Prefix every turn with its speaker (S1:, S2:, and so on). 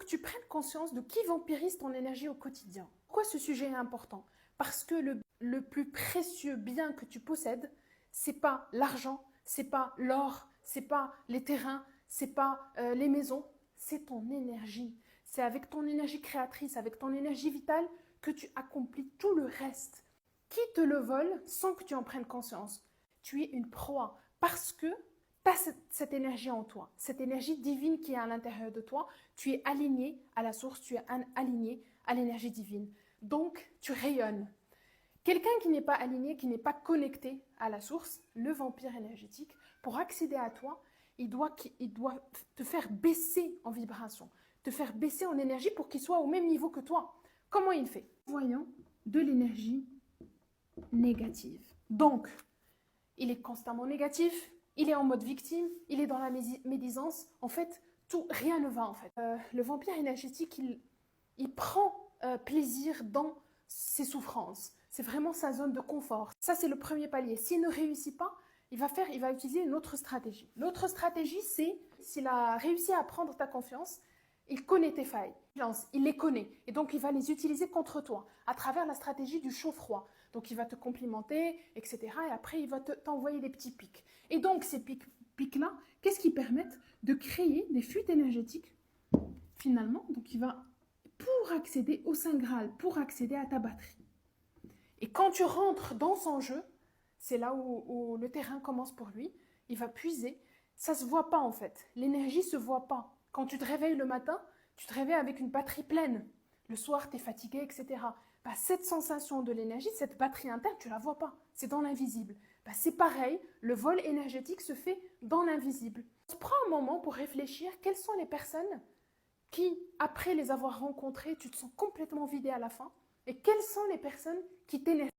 S1: que tu prennes conscience de qui vampirise ton énergie au quotidien. Pourquoi ce sujet est important? Parce que le plus précieux bien que tu possèdes, c'est pas l'argent, c'est pas l'or, c'est pas les terrains, c'est pas les maisons, c'est ton énergie. C'est avec ton énergie créatrice, avec ton énergie vitale que tu accomplis tout le reste. Qui te le vole sans que tu en prennes conscience? Tu es une proie parce que tu as cette énergie en toi, cette énergie divine qui est à l'intérieur de toi. Tu es aligné à la source, tu es aligné à l'énergie divine. Donc, tu rayonnes. Quelqu'un qui n'est pas aligné, qui n'est pas connecté à la source, le vampire énergétique, pour accéder à toi, il doit te faire baisser en vibration, te faire baisser en énergie pour qu'il soit au même niveau que toi. Comment il fait? Voyant de l'énergie négative. Donc, il est constamment négatif, il est en mode victime, il est dans la médisance. En fait, rien ne va en fait. Le vampire énergétique, il prend plaisir dans ses souffrances. C'est vraiment sa zone de confort. Ça, c'est le premier palier. S'il ne réussit pas, il va utiliser une autre stratégie. L'autre stratégie, c'est s'il a réussi à prendre ta confiance, il connaît tes failles, il les connaît. Et donc, il va les utiliser contre toi à travers la stratégie du chaud-froid. Donc, il va te complimenter, etc. Et après, il va t'envoyer des petits pics. Et donc, ces pics-là, qu'est-ce qu'ils permettent? De créer des fuites énergétiques, finalement. Donc, il va, pour accéder au Saint Graal, pour accéder à ta batterie. Et quand tu rentres dans son jeu, c'est là où le terrain commence pour lui. Il va puiser. Ça ne se voit pas, en fait. L'énergie ne se voit pas. Quand tu te réveilles le matin, tu te réveilles avec une batterie pleine. Le soir, tu es fatigué, etc. Bah, cette sensation de l'énergie, cette batterie interne, tu ne la vois pas. C'est dans l'invisible. Bah, c'est pareil, le vol énergétique se fait dans l'invisible. On se prend un moment pour réfléchir quelles sont les personnes qui, après les avoir rencontrées, tu te sens complètement vidé à la fin. Et quelles sont les personnes qui t'énervent?